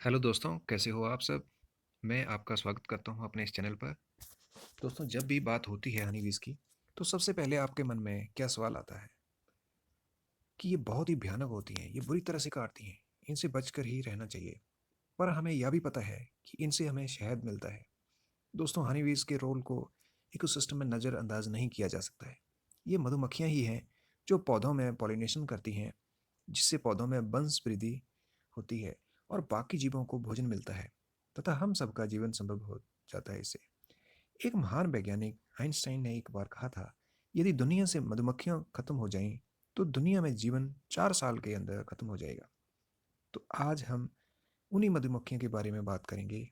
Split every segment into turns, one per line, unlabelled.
Hello दोस्तों, कैसे हो आप सब? मैं आपका स्वागत करता हूं अपने इस चैनल पर। दोस्तों, जब भी बात होती है हनीबीज़ की, तो सबसे पहले आपके मन में क्या सवाल आता है कि ये बहुत ही भयानक होती हैं, ये बुरी तरह से काटती हैं, इनसे बचकर ही रहना चाहिए। पर हमें यह भी पता है कि इनसे हमें शहद मिलता है। दोस्तों, हनीबीज़ के रोल को इकोसिस्टम में नज़रअंदाज नहीं किया जा सकता है। ये मधुमक्खियाँ ही हैं जो पौधों में पॉलिनेशन करती हैं, जिससे पौधों में वंश वृद्धि होती है और बाकी जीवों को भोजन मिलता है तथा हम सबका जीवन संभव हो जाता है इससे। एक महान वैज्ञानिक आइंस्टाइन ने एक बार कहा था, यदि दुनिया से मधुमक्खियां खत्म हो जाएं तो दुनिया में जीवन 4 साल के अंदर खत्म हो जाएगा। तो आज हम उन्हीं मधुमक्खियों के बारे में बात करेंगे।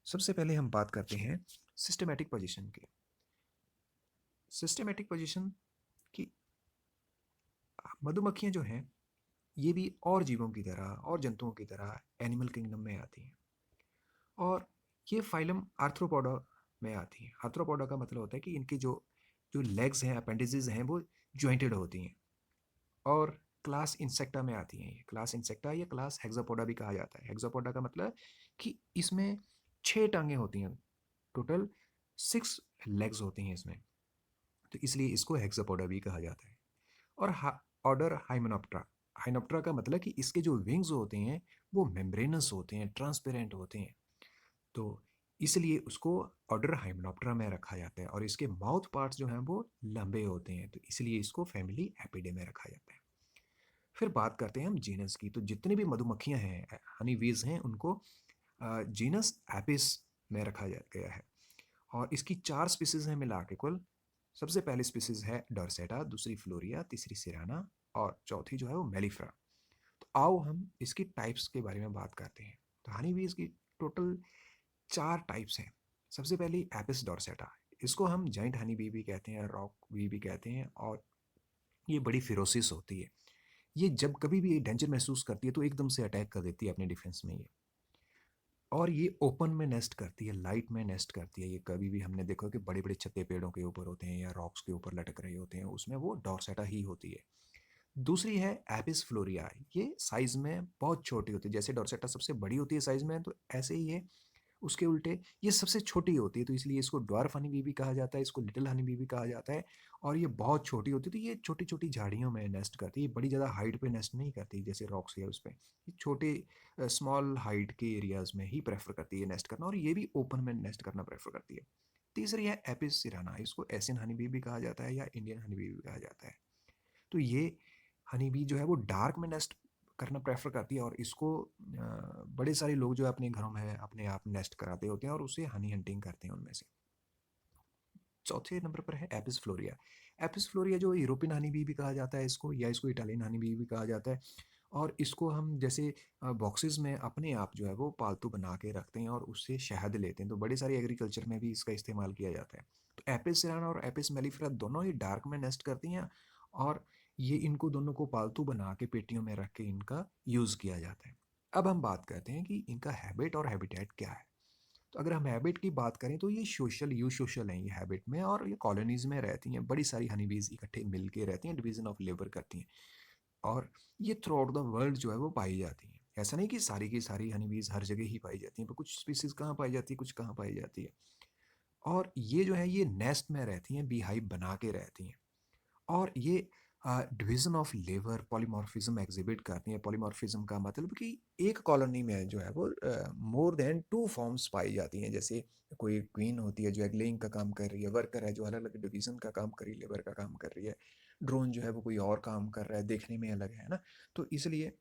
सबसे पहले हम बात करते हैं सिस्टमेटिक पोजीशन की। सिस्टमेटिक पोजीशन की मधुमक्खियां जो हैं, ये भी और जीवों की तरह और जंतुओं की तरह एनिमल किंगडम में आती हैं और ये फाइलम आर्थ्रोपोडा में आती हैं। आर्थ्रोपोडा का मतलब होता है कि इनकी जो जो लेग्स हैं, अपेंडिसेस हैं, वो जॉइंटेड होती हैं। और क्लास इंसेक्टा में आती हैं। ये क्लास इंसेक्टा या क्लास हेक्सापोडा भी कहा जाता है। हेक्सापोडा का मतलब कि इसमें 6 टांगें होती हैं। टोटल 6 लेग्स होती हैं इसमें, तो इसलिए इसको हेक्सापोडा भी कहा जाता है। और ऑर्डर हाइमेनोप्टरा। हाइमेनोप्टरा का मतलब कि इसके जो विंग्स होते हैं वो मेम्ब्रेनस होते हैं, ट्रांसपेरेंट होते हैं। तो इसलिए उसको ऑर्डर हाइमेनोप्टरा में रखा जाता है और इसके माउथ पार्ट्स जो हैं वो लंबे होते हैं, तो इसलिए इसको फैमिली एपिडे में रखा जाता है। फिर बात करते हैं हम जीनस की। तो जितनी भी मधुमक्खियां हैं, हनी वीज हैं, उनको जीनस एपिस में रखा गया है और इसकी 4 स्पीसीज हैं मिला के कुल। सबसे पहली स्पीसीज है डॉर्सेटा, दूसरी फ्लोरिया, तीसरी सिराना और चौथी जो है वो मेलिफ्रा। तो आओ हम इसकी टाइप्स के बारे में बात करते हैं। तो हनी बीज की टोटल 4 टाइप्स हैं। सबसे पहली एपिस डॉर्सेटा। इसको हम जाइंट हनी बी भी कहते हैं, रॉक बी भी कहते हैं और ये बड़ी फिरोसिस होती है। ये जब कभी भी डेंजर महसूस करती है तो एकदम से अटैक कर देती है अपने डिफेंस में ये। और ये ओपन में नेस्ट करती है, लाइट में नेस्ट करती है। ये कभी भी हमने देखा कि बड़े बड़े छत्ते पेड़ों के ऊपर होते हैं या रॉक्स के ऊपर लटक रहे होते हैं, उसमें वो डॉर्सेटा ही होती है। दूसरी है एपिस फ्लोरिया। ये साइज में बहुत छोटी होती है, जैसे डॉर्सेटा सबसे बड़ी होती है साइज में, तो ऐसे ही है उसके उल्टे ये सबसे छोटी होती है, तो इसलिए इसको ड्वार्फ हनी बी भी कहा जाता है, इसको लिटिल हनी बी भी कहा जाता है। और ये बहुत छोटी होती है, तो ये छोटी छोटी झाड़ियों में नेस्ट करती है। ये बड़ी ज़्यादा हाइट पे नेस्ट नहीं करती जैसे रॉक्स या उस पर। ये छोटे स्मॉल हाइट के एरियाज में ही प्रेफर करती है नेस्ट करना, और ये भी ओपन में नेस्ट करना प्रेफर करती है। तीसरी है एपिस सिराना। इसको एशियन हनी बी भी कहा जाता है या इंडियन हनी बी भी कहा जाता है। तो ये हनी बी जो है वो डार्क में नेस्ट करना प्रेफर करती है और इसको बड़े सारे लोग जो है अपने घरों में अपने आप नेस्ट कराते होते हैं और उसे हनी हंटिंग करते हैं उनमें से। चौथे नंबर पर है एपिस फ्लोरिया। एपिस फ्लोरिया जो यूरोपियन हनी बी भी कहा जाता है इसको, या इसको इटालियन हनी बी भी कहा जाता है। और इसको हम जैसे बॉक्सेस में अपने आप जो है वो पालतू बना के रखते हैं और उससे शहद लेते हैं, तो बड़े सारे एग्रीकल्चर में भी इसका इस्तेमाल किया जाता है। तो एपिस सिराना और एपिस मेलिफेरा दोनों ही डार्क में नेस्ट करती हैं और ये इनको दोनों को पालतू बना के पेटियों में रख के इनका यूज़ किया जाता है। अब हम बात करते हैं कि इनका हैबिट और हैबिटेट क्या है। तो अगर हम हैबिट की बात करें तो ये सोशल हैं ये हैबिट में, और ये कॉलोनीज में रहती हैं। बड़ी सारी हनीबीज इकट्ठे मिल के रहती हैं, डिवीजन ऑफ लेबर करती हैं और ये थ्रू आउट द वर्ल्ड जो है वो पाई जाती हैं। ऐसा नहीं कि सारी की सारी हनीबीज हर जगह ही पाई जाती हैं, पर कुछ स्पीसीज कहाँ पाई जाती है, कुछ कहाँ पाई जाती है। और ये जो है ये नेस्ट में रहती हैं, बी हाइव बना के रहती हैं। और ये division of labour polymorphism exhibit करती हैं। पॉलीमॉर्फिज्म का मतलब कि एक कॉलोनी में जो है वो मोर देन 2 फॉर्म्स पाई जाती हैं। जैसे कोई क्वीन होती है जो एग लेइंग का काम कर रही है, वर्कर है जो अलग अलग डिवीजन का काम कर रही है, लेबर का काम कर रही है, ड्रोन जो है वो कोई और काम कर रहा है, देखने में अलग है ना। तो इसलिए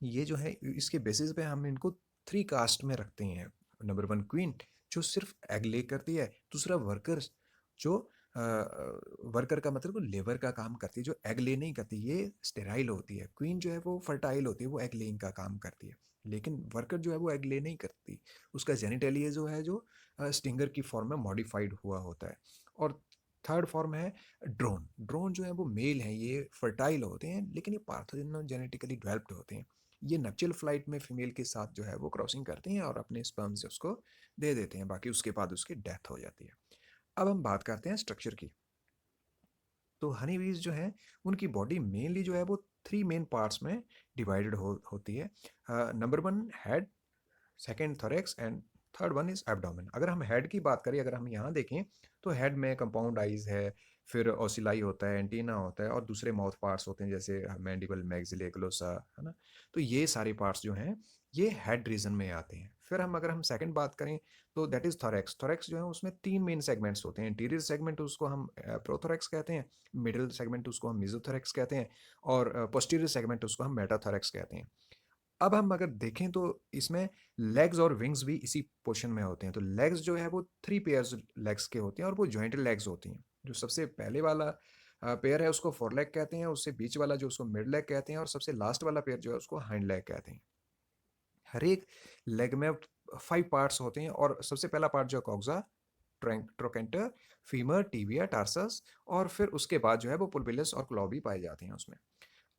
ये जो है इसके बेसिस पे हम इनको 3 कास्ट में रखते हैं। नंबर 1 क्वीन जो सिर्फ एग ले करती है, दूसरा वर्कर्स जो वर्कर का मतलब लेबर का काम करती है, जो एग ले नहीं करती, ये स्टेराइल होती है। क्वीन जो है वो फर्टाइल होती है, वो एग लेइंग का काम करती है। लेकिन वर्कर जो है वो एग ले नहीं करती, उसका जेनिटेलिया जो है जो स्टिंगर की फॉर्म में मॉडिफाइड हुआ होता है। और थर्ड फॉर्म है ड्रोन। ड्रोन जो है वो मेल हैं, ये फर्टाइल होते हैं लेकिन ये पार्थोजेनेटिकली डेवलप्ड होते हैं। ये नपचल फ्लाइट में फीमेल के साथ जो है वो क्रॉसिंग करते हैं और अपने स्पर्म से उसको दे देते हैं, बाकी उसके बाद उसकी डेथ हो जाती है। अब हम बात करते हैं स्ट्रक्चर की। तो हनी बीज जो है उनकी बॉडी मेनली जो है वो 3 मेन पार्ट्स में डिवाइडेड होती है। Number 1 head, second thorax and third one is abdomen. अगर हम हेड की बात करें, अगर हम यहाँ देखें तो हेड में कंपाउंड आइज है, फिर ओसिलाई होता है, एंटीना होता है और दूसरे माउथ पार्ट्स होते हैं जैसे मैंडिबल, मैक्सिले, ग्लोसा, है ना। तो ये सारे पार्ट्स जो हैं ये हेड रीजन में आते हैं। फिर हम अगर हम सेकंड बात करें तो दैट इज थोरैक्स। थोरैक्स जो है उसमें 3 मेन सेगमेंट्स होते हैं। इंटीरियर सेगमेंट उसको हम प्रोथोरैक्स कहते हैं, मिडिल सेगमेंट उसको हम मेसोथोरैक्स कहते हैं और पोस्टीरियर सेगमेंट उसको हम मेटाथोरैक्स कहते हैं। अब हम अगर देखें तो इसमें लेग्स और विंग्स भी इसी पोर्शन में होते हैं। तो लेग्स जो है वो 3 पेयर्स लेग्स के होते हैं और वो जॉइंटेड लेग्स होती हैं। जो सबसे पहले वाला पेयर है उसको फोर लेग कहते हैं, उससे बीच वाला जो उसको मिड लेग कहते हैं और सबसे लास्ट वाला पेयर जो है उसको हाइंड लेग कहते हैं। हर एक लेग में 5 पार्ट्स होते हैं और सबसे पहला पार्ट जो है coxa, trochanter, femur, tibia, tarsus और फिर उसके बाद जो है वो पुलबिलस और क्लॉ भी पाए जाते हैं उसमें।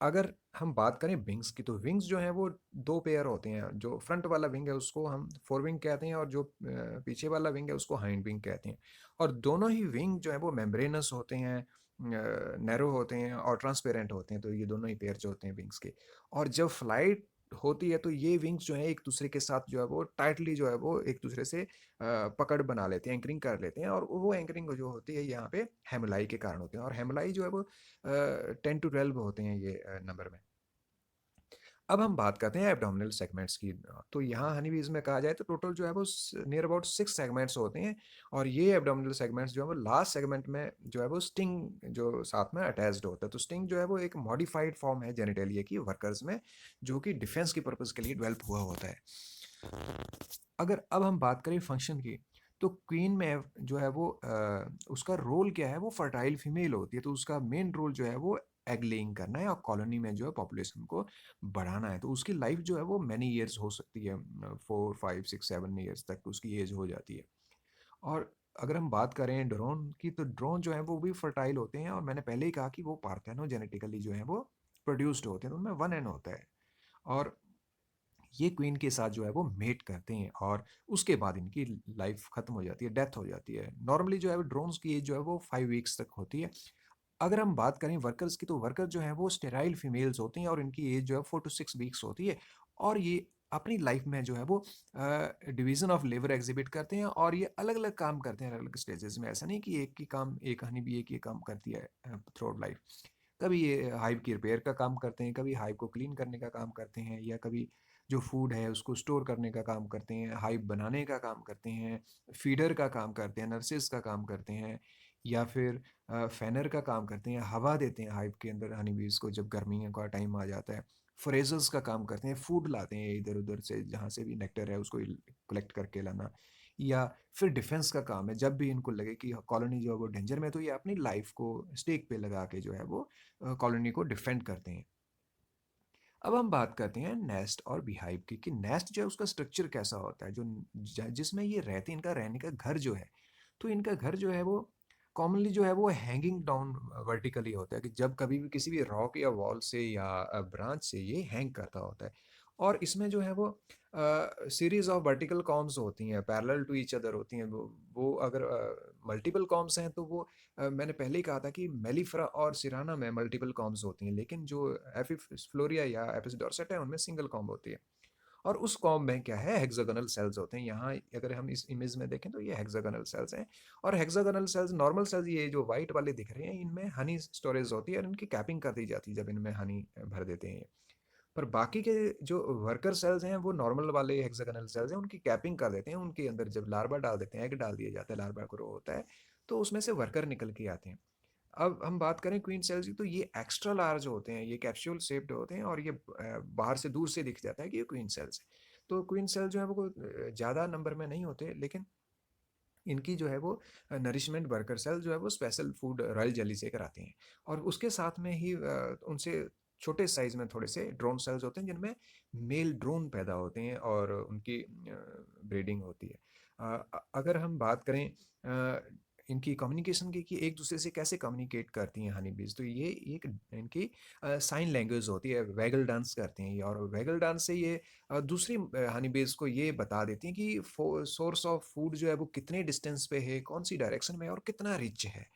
अगर हम बात करें विंग्स की तो विंग्स जो हैं वो 2 पेयर होते हैं। जो फ्रंट वाला विंग है उसको हम फोर विंग कहते हैं और जो पीछे वाला विंग है उसको हाइंड विंग कहते हैं। और दोनों ही विंग जो है वो मेम्ब्रेनस होते हैं, नैरो होते हैं और ट्रांसपेरेंट होते हैं। तो ये दोनों ही पेयर जो होते हैं विंग्स के। और जब फ्लाइट होती है तो ये विंग्स जो है एक दूसरे के साथ जो है वो टाइटली जो है वो एक दूसरे से पकड़ बना लेते हैं, एंकरिंग कर लेते हैं। और वो एंकरिंग जो होती है यहाँ पे हेमलाई के कारण होते हैं। और हेमलाई जो है वो 10 to 12 होते हैं ये नंबर में। अब हम बात करते हैं एब्डोमिनल सेगमेंट्स की। तो यहाँ हनी बीज में कहा जाए तो टोटल जो है वो नियर अबाउट 6 सेगमेंट्स होते हैं। और ये एब्डोमिनल सेगमेंट्स जो है वो लास्ट सेगमेंट में जो है वो स्टिंग जो साथ में अटैच्ड होता है। तो स्टिंग जो है वो एक मॉडिफाइड फॉर्म है जेनिटेलिया की वर्कर्स में, जो कि डिफेंस की पर्पज़ के लिए डेवलप हुआ होता है। अगर अब हम बात करें फंक्शन की तो क्वीन में जो है वो उसका रोल क्या है, वो फर्टाइल फीमेल होती है। तो उसका मेन रोल जो है वो एग लेइंग करना है और कॉलोनी में जो है पॉपुलेशन को बढ़ाना है। तो उसकी लाइफ जो है वो मैनी ईयर्स हो सकती है, 4 5 6 7 ईयर्स तक उसकी एज हो जाती है। और अगर हम बात करें ड्रोन की तो ड्रोन जो है वो भी फर्टाइल होते हैं। और मैंने पहले ही कहा कि वो पार्थेनोजेनेटिकली जो है वो प्रोड्यूस्ड होते हैं, तो उनमें वन एन होता है। और ये क्वीन के साथ जो है वो मेट करते हैं और उसके बाद इनकी लाइफ खत्म हो जाती है, डेथ हो जाती है। नॉर्मली जो है ड्रोन्स की एज जो है वो 5 वीक्स तक होती है। अगर हम बात करें वर्कर्स की तो वर्कर जो है वो स्टेराइल फीमेल्स होती हैं और इनकी एज जो है 4 to 6 वीक्स होती है। और ये अपनी लाइफ में जो है वो डिवीजन ऑफ लेबर एग्जिबिट करते हैं और ये अलग अलग काम करते हैं अलग अलग स्टेजेस में। ऐसा नहीं कि एक ही काम, एक हनी भी एक ही काम करती है थ्रू आउट लाइफ। कभी ये हाइव की रिपेयर का काम करते हैं, कभी हाइव को क्लीन करने का काम करते हैं, या कभी जो फूड है उसको स्टोर करने का काम करते हैं, हाइव बनाने का काम करते हैं, फीडर का काम करते हैं, नर्सेस का काम करते हैं, या फिर फैनर का काम करते हैं, हवा देते हैं हाइव के अंदर हनी बीज को जब गर्मियों का टाइम आ जाता है। फ्रेजर्स का काम करते हैं, फूड लाते हैं इधर उधर से जहाँ से भी नेक्टर है उसको कलेक्ट करके लाना। या फिर डिफेंस का काम है, जब भी इनको लगे कि कॉलोनी जो है वो डेंजर में है, तो ये अपनी लाइफ को स्टेक पे लगा के जो है वो कॉलोनी को डिफेंड करते हैं। अब हम बात करते हैं नेस्ट और बीहाइव की, कि नेस्ट जो है उसका स्ट्रक्चर कैसा होता है, जो जिसमें ये रहते हैं, इनका रहने का घर जो है। तो इनका घर जो है वो कॉमनली जो है वो हैंगिंग डाउन वर्टिकली होता है, कि जब कभी भी किसी भी रॉक या वॉल से या ब्रांच से ये हैंग करता होता है। और इसमें जो है वो सीरीज ऑफ वर्टिकल कॉम्स होती हैं, पैरेलल टू ईच अदर होती हैं। वो अगर मल्टीपल कॉम्स हैं तो वो मैंने पहले ही कहा था कि मेलिफेरा और सिराना में मल्टीपल कॉम्स होती हैं, लेकिन जो एपिफ्लोरिया या एपिस डॉर्सेट है उनमें सिंगल कॉम्ब होती है। और उस कॉम्ब में क्या है, हेक्सागोनल सेल्स होते हैं। यहाँ अगर हम इस इमेज में देखें तो ये हेक्सागोनल सेल्स हैं। और हेक्सागोनल सेल्स, नॉर्मल सेल्स ये जो वाइट वाले दिख रहे हैं, इनमें हनी स्टोरेज होती है और इनकी कैपिंग कर दी जाती है जब इनमें हनी भर देते हैं। पर बाकी के जो वर्कर सेल्स हैं वो नॉर्मल वाले हेक्सागोनल सेल्स हैं, उनकी कैपिंग कर देते हैं। उनके अंदर जब लार्वा डाल देते हैं, एग डाल दिया जाता है, लार्वा ग्रो होता है, तो उसमें से वर्कर निकल के आते हैं। अब हम बात करें क्वीन सेल्स की तो ये एक्स्ट्रा लार्ज होते हैं, ये कैप्सूल शेप्ड होते हैं और ये बाहर से दूर से दिख जाता है कि ये क्वीन सेल्स है। तो क्वीन सेल जो है वो ज़्यादा नंबर में नहीं होते, लेकिन इनकी जो है वो नरिशमेंट वर्कर सेल जो है वो स्पेशल फूड रॉयल जेली से कराते हैं। और उसके साथ में ही उनसे छोटे साइज में थोड़े से ड्रोन सेल्स होते हैं जिनमें मेल ड्रोन पैदा होते हैं और उनकी ब्रीडिंग होती है। अगर हम बात करें इनकी कम्युनिकेशन की, कि एक दूसरे से कैसे कम्युनिकेट करती हैं हनी बीज, तो ये एक इनकी साइन लैंग्वेज होती है, वैगल डांस करते हैं ये। और वैगल डांस से ये दूसरी हनी बेज को ये बता देती हैं कि सोर्स ऑफ फूड जो है वो कितने डिस्टेंस पे है, कौन सी डायरेक्शन में है और कितना रिच है।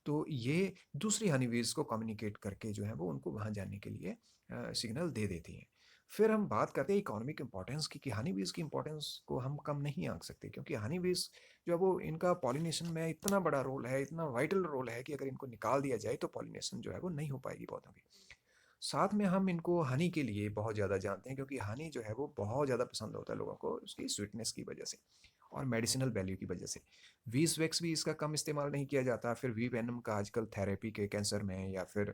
तो ये दूसरी हनी बेज को कम्युनिकेट करके जो है वो उनको वहाँ जाने के लिए सिग्नल दे देती हैं। फिर हम बात करते हैं इकोनॉमिक इम्पोर्टेंस की, कि हनी बीज़ की इम्पोर्टेंस को हम कम नहीं आंक सकते, क्योंकि हनी बीज़ जो है वो इनका पॉलिनेशन में इतना बड़ा रोल है, इतना वाइटल रोल है कि अगर इनको निकाल दिया जाए तो पॉलिनेशन जो है वो नहीं हो पाएगी पौधों की। साथ में हम इनको हनी के लिए बहुत ज़्यादा जानते हैं, क्योंकि हनी जो है वो बहुत ज़्यादा पसंद होता है लोगों को उसकी स्वीटनेस की वजह से और मेडिसिनल वैल्यू की वजह से। वीज वैक्स भी इसका कम इस्तेमाल नहीं किया जाता। फिर वी वेनम का आजकल थेरेपी के कैंसर में या फिर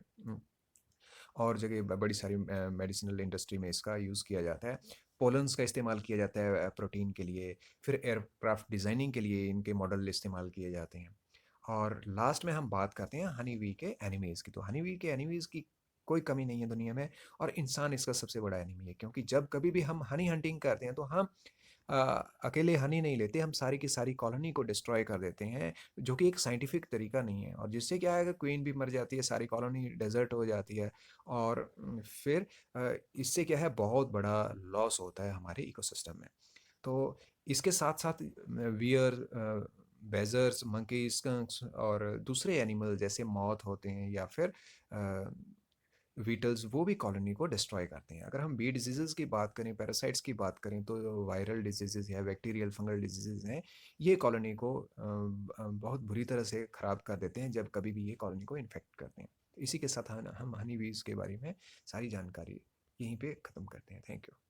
और जगह बड़ी सारी मेडिसिनल इंडस्ट्री में इसका यूज़ किया जाता है। पोलन्स का इस्तेमाल किया जाता है प्रोटीन के लिए। फिर एयरक्राफ्ट डिज़ाइनिंग के लिए इनके मॉडल इस्तेमाल किए जाते हैं। और लास्ट में हम बात करते हैं हनी वी के एनिमीज़ की। तो हनी वी के एनिमीज़ की कोई कमी नहीं है दुनिया में, और इंसान इसका सबसे बड़ा एनिमी है, क्योंकि जब कभी भी हम हनी हंटिंग करते हैं तो हम अ, अकेले हनी नहीं लेते, हम सारी की सारी कॉलोनी को डिस्ट्रॉय कर देते हैं, जो कि एक साइंटिफिक तरीका नहीं है। और जिससे क्या है कि क्वीन भी मर जाती है, सारी कॉलोनी डेजर्ट हो जाती है। और फिर इससे क्या है, बहुत बड़ा लॉस होता है हमारे इकोसिस्टम में। तो इसके साथ साथ वियर, बेजर्स, मंकी, स्कंक्स और दूसरे एनिमल जैसे मॉथ होते हैं या फिर वीटल्स, वो भी कॉलोनी को डिस्ट्रॉय करते हैं। अगर हम बी डिजीज़ की बात करें, पैरासाइट्स की बात करें, तो वायरल डिजीज़ या बैक्टीरियल फंगल डिजीज़ हैं, ये कॉलोनी को बहुत बुरी तरह से ख़राब कर देते हैं जब कभी भी ये कॉलोनी को इन्फेक्ट करते हैं। इसी के साथ हम हनी बीज़ के बारे में सारी जानकारी यहीं पे ख़त्म करते हैं। Thank you.